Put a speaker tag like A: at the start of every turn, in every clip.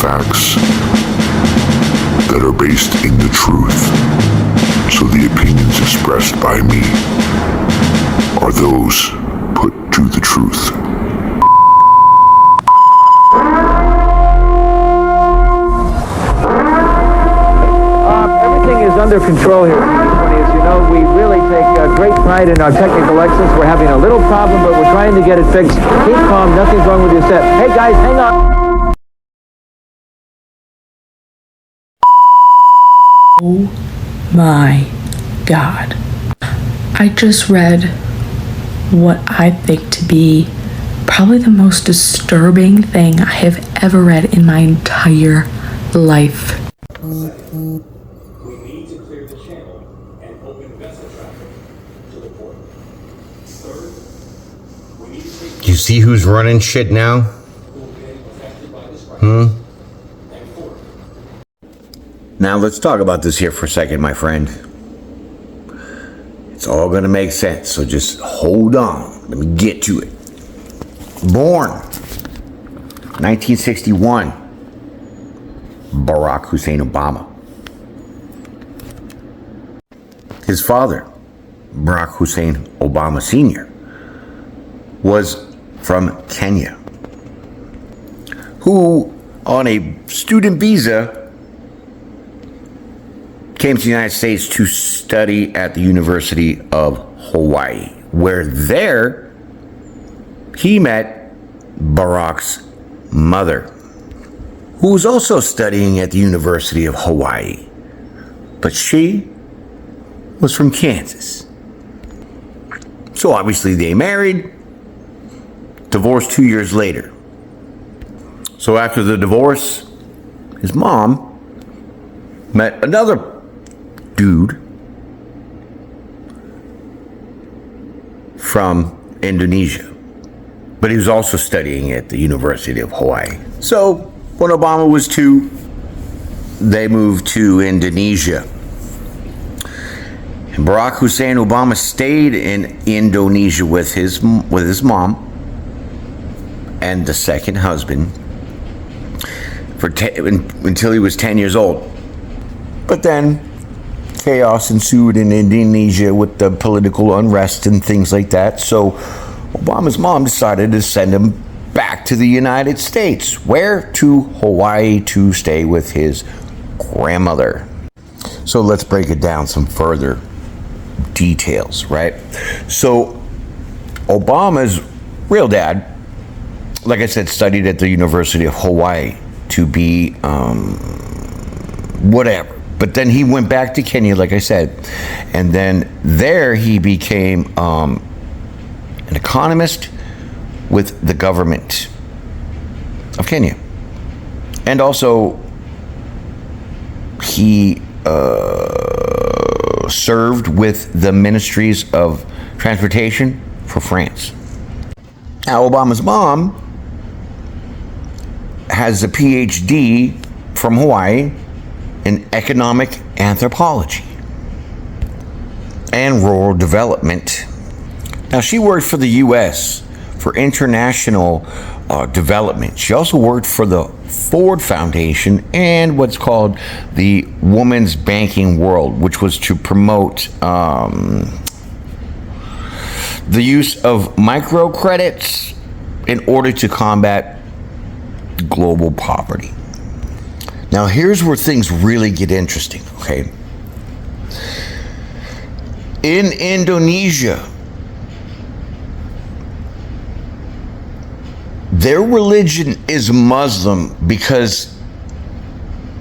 A: facts that are based in the truth. So the opinions expressed by me are those put to the truth.
B: Everything is under control here. As you know, we really take great pride in our technical excellence. We're having a little problem, but we're trying to get it fixed. Keep calm. Nothing's wrong with your set. Hey, guys, hang on.
C: Oh my God. I just read what I think to be probably the most disturbing thing I have ever read in my entire life.
D: We need to clear the channel and open vessel traffic to the port. Third, we need to take...
E: You see who's running shit now? And fourth, now let's talk about this here for a second, my friend. It's all gonna make sense, so just hold on. Let me get to it. Born 1961, Barack Hussein Obama. His father, Barack Hussein Obama Sr., was from Kenya, who, on a student visa, came to the United States to study at the University of Hawaii, where there he met Barack's mother, who was also studying at the University of Hawaii, but she was from Kansas. So obviously they married, divorced 2 years later. So after the divorce, his mom met another dude from Indonesia, but he was also studying at the University of Hawaii. So when Obama was 2, they moved to Indonesia. And Barack Hussein Obama stayed in Indonesia with his mom and the second husband until he was 10 years old. But then chaos ensued in Indonesia with the political unrest and things like that. So Obama's mom decided to send him back to the United States. Where? To Hawaii, to stay with his grandmother. So let's break it down some further details, right? So Obama's real dad, like I said, studied at the University of Hawaii to be whatever. But then he went back to Kenya, like I said, and then there he became an economist with the government of Kenya. And also he served with the Ministries of Transportation for France. Now, Obama's mom has a PhD from Hawaii in economic anthropology and rural development. Now, she worked for the U.S. for international development. She also worked for the Ford Foundation and what's called the Women's Banking World, which was to promote the use of microcredits in order to combat global poverty. Now, here's where things really get interesting, okay? In Indonesia, their religion is Muslim because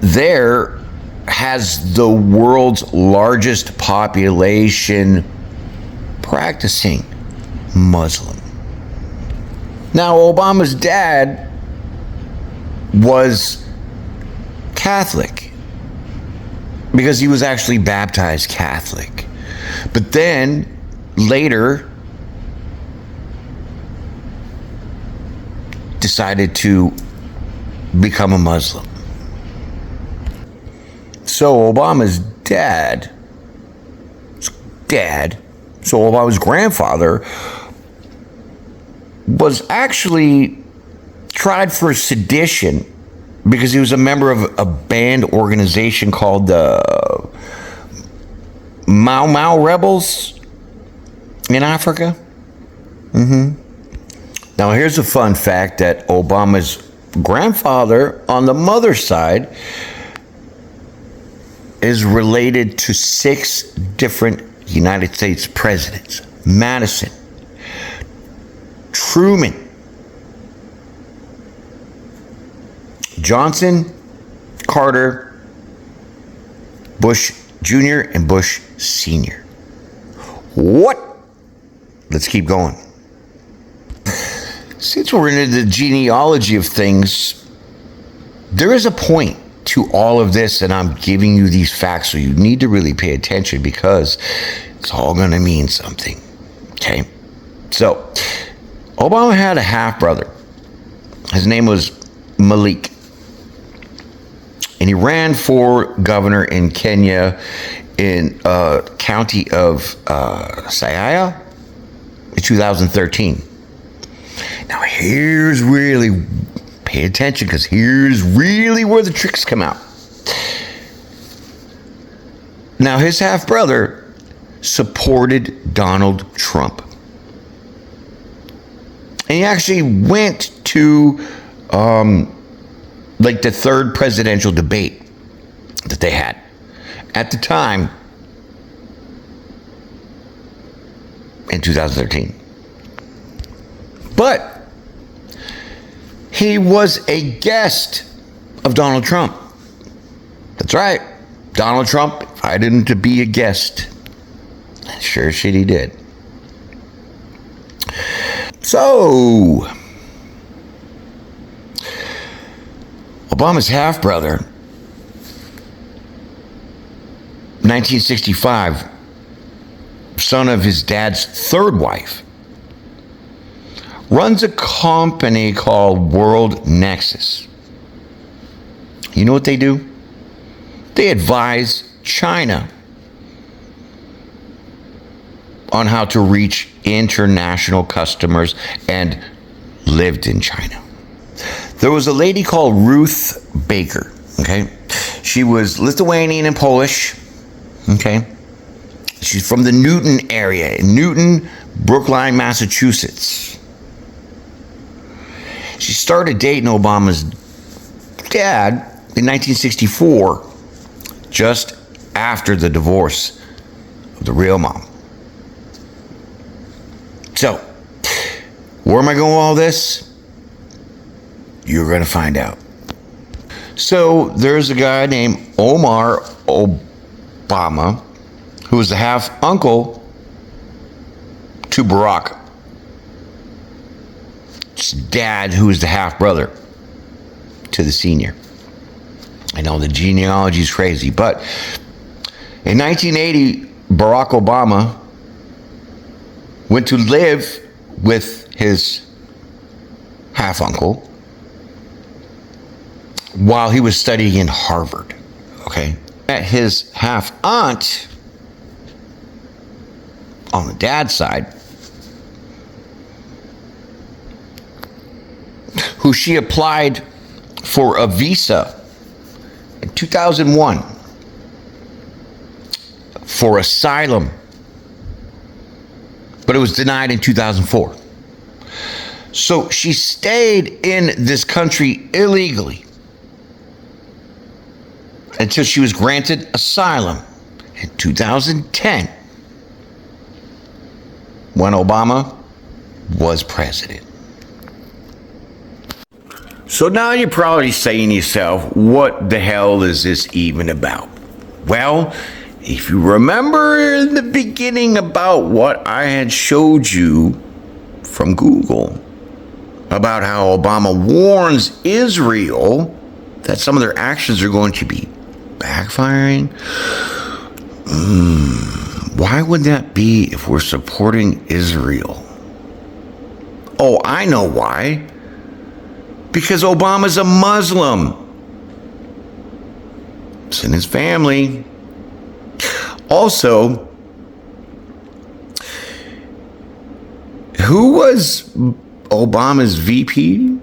E: there has the world's largest population practicing Muslim. Now, Obama's dad was Catholic because he was actually baptized Catholic. But then later decided to become a Muslim. So Obama's Obama's grandfather was actually tried for sedition because he was a member of a band organization called the Mau Mau Rebels in Africa. Now, here's a fun fact that Obama's grandfather on the mother's side is related to 6 different United States presidents: Madison, Truman, Johnson, Carter, Bush Jr., and Bush Sr. What? Let's keep going. Since we're into the genealogy of things, there is a point to all of this, and I'm giving you these facts, so you need to really pay attention because it's all going to mean something. Okay? So, Obama had a half-brother. His name was Malik. And he ran for governor in Kenya in county of Siaya in 2013. Now here's really, pay attention, because here's really where the tricks come out. Now his half-brother supported Donald Trump. And he actually went to like the 3rd presidential debate that they had at the time in 2013. But he was a guest of Donald Trump. That's right. Donald Trump invited him to be a guest. Sure as shit he did. So, Obama's half-brother, 1965, son of his dad's 3rd wife, runs a company called World Nexus. You know what they do? They advise China on how to reach international customers and lived in China. There was a lady called Ruth Baker, okay? She was Lithuanian and Polish, okay? She's from the Newton area, in Newton, Brookline, Massachusetts. She started dating Obama's dad in 1964, just after the divorce of the real mom. So, where am I going with all this? You're going to find out. So, there's a guy named Omar Obama, who was the half-uncle to Barack. His dad, who was the half-brother to the senior. I know the genealogy is crazy, but in 1980, Barack Obama went to live with his half-uncle while he was studying in Harvard, okay? At his half-aunt, on the dad's side, who she applied for a visa in 2001 for asylum, but it was denied in 2004. So she stayed in this country illegally until she was granted asylum in 2010 when Obama was president. So now you're probably saying to yourself, what the hell is this even about? Well, if you remember in the beginning about what I had showed you from Google about how Obama warns Israel that some of their actions are going to be backfiring. Why would that be if we're supporting Israel? Oh, I know why. Because Obama's a Muslim. It's in his family. Also, who was Obama's VP?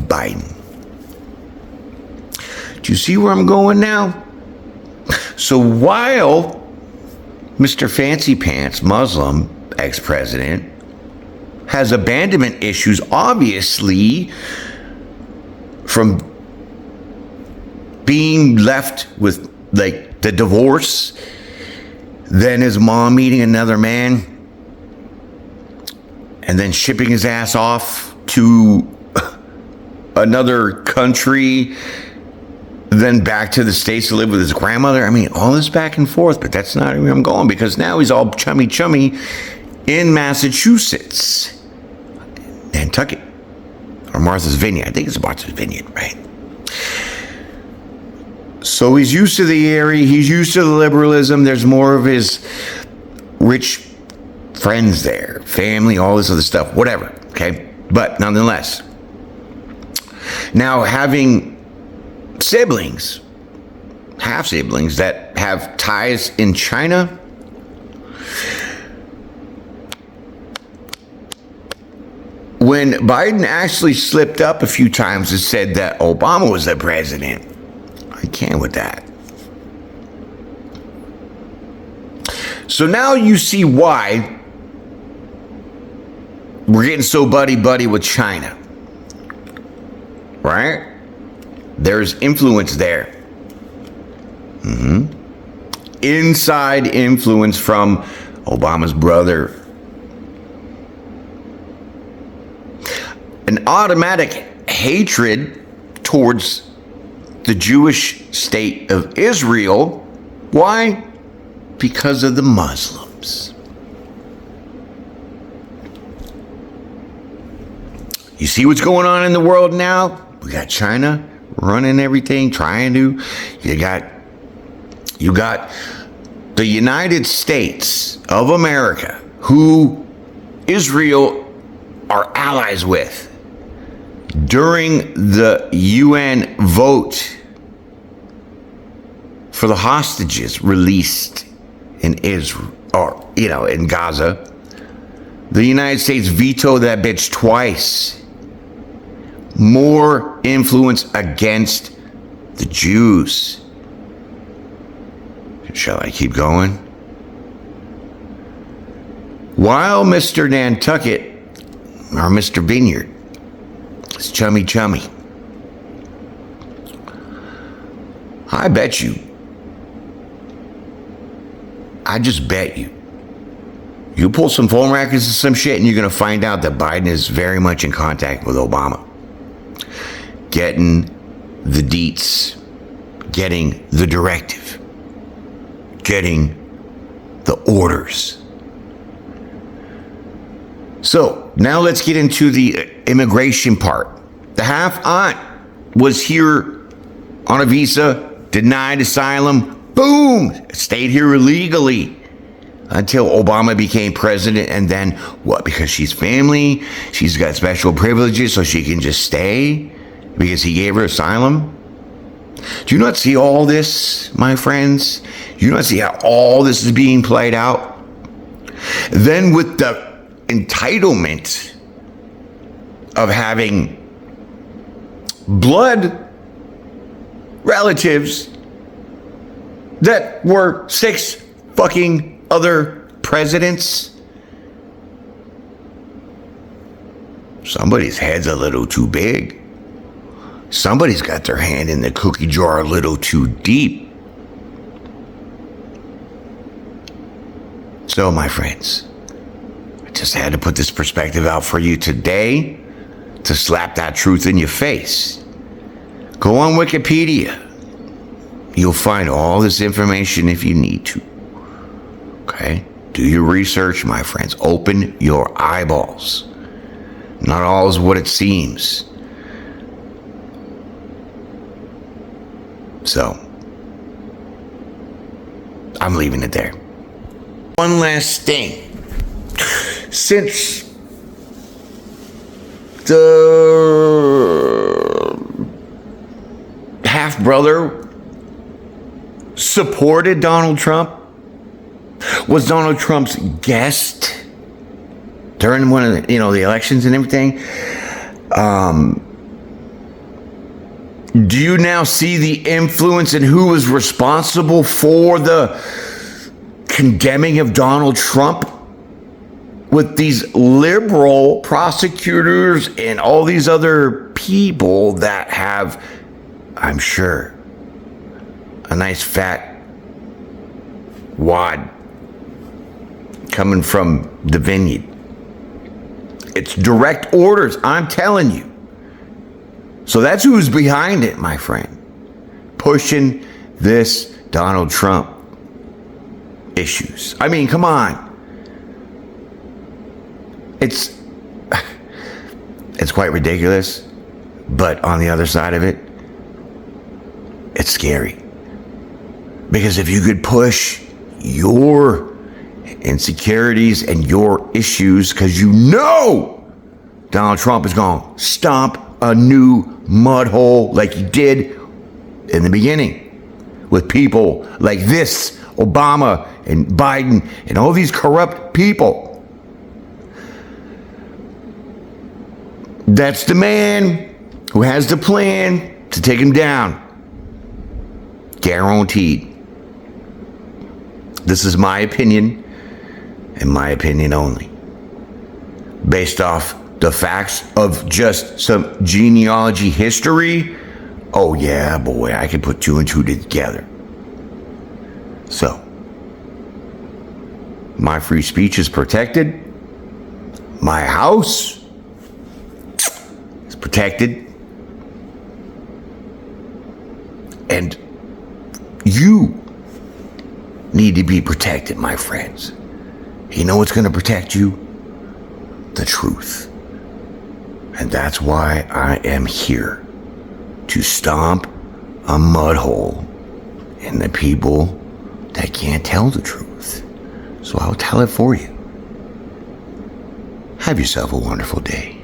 E: Biden. Do you see where I'm going now? So while Mr. Fancy Pants, Muslim ex-president, has abandonment issues, obviously, from being left with, like, the divorce, then his mom meeting another man, and then shipping his ass off to another country, then back to the States to live with his grandmother. I mean, all this back and forth, but that's not where I'm going, because now he's all chummy in Massachusetts. Nantucket, or Martha's Vineyard. I think it's Martha's Vineyard, right? So he's used to the area. He's used to the liberalism. There's more of his rich friends there, family, all this other stuff, whatever, okay? But nonetheless, now having siblings, half-siblings that have ties in China, when Biden actually slipped up a few times and said that Obama was the president, I can't with that. So now you see why we're getting so buddy-buddy with China, right? There's influence there. Inside influence from Obama's brother. An automatic hatred towards the Jewish state of Israel. Why? Because of the Muslims. You see what's going on in the world now? We got China running everything, trying to. You got the United States of America, who Israel are allies with. During the UN vote for the hostages released in Israel, or, in Gaza, the United States vetoed that bitch twice. More influence against the Jews. Shall I keep going? While Mr. Nantucket, or Mr. Vineyard, is chummy. I bet you, I just bet you, you pull some phone records and some shit and you're going to find out that Biden is very much in contact with Obama. Getting the deets, getting the directive, getting the orders. So now let's get into the immigration part. The half-aunt was here on a visa, denied asylum, boom, stayed here illegally until Obama became president. And then what? Because she's family, she's got special privileges, so she can just stay because he gave her asylum. Do you not see all this, my friends? Do you not see how all this is being played out? Then with the entitlement of having blood relatives that were 6 fucking other presidents. Somebody's head's a little too big. Somebody's got their hand in the cookie jar a little too deep. So, my friends, I just had to put this perspective out for you today to slap that truth in your face. Go on Wikipedia. You'll find all this information if you need to. Okay? Do your research, my friends. Open your eyeballs. Not all is what it seems. So, I'm leaving it there. One last thing. Since the half-brother supported Donald Trump, was Donald Trump's guest during one of the elections and everything, Do you now see the influence and who was responsible for the condemning of Donald Trump? With these liberal prosecutors and all these other people that have, I'm sure, a nice fat wad coming from the vineyard. It's direct orders, I'm telling you. So that's who's behind it, my friend. Pushing this Donald Trump issues. I mean, come on. It's quite ridiculous, but on the other side of it, it's scary. Because if you could push your insecurities and your issues, because you know Donald Trump is going to stomp a new mud hole like he did in the beginning with people like this, Obama and Biden and all these corrupt people. That's the man who has the plan to take him down. Guaranteed. This is my opinion, and my opinion only. Based off the facts of just some genealogy history, oh yeah, boy, I can put 2 and 2 together. So, my free speech is protected. My house is protected. And you need to be protected, my friends. You know what's going to protect you? The truth. And that's why I am here, to stomp a mud hole in the people that can't tell the truth. So I'll tell it for you. Have yourself a wonderful day.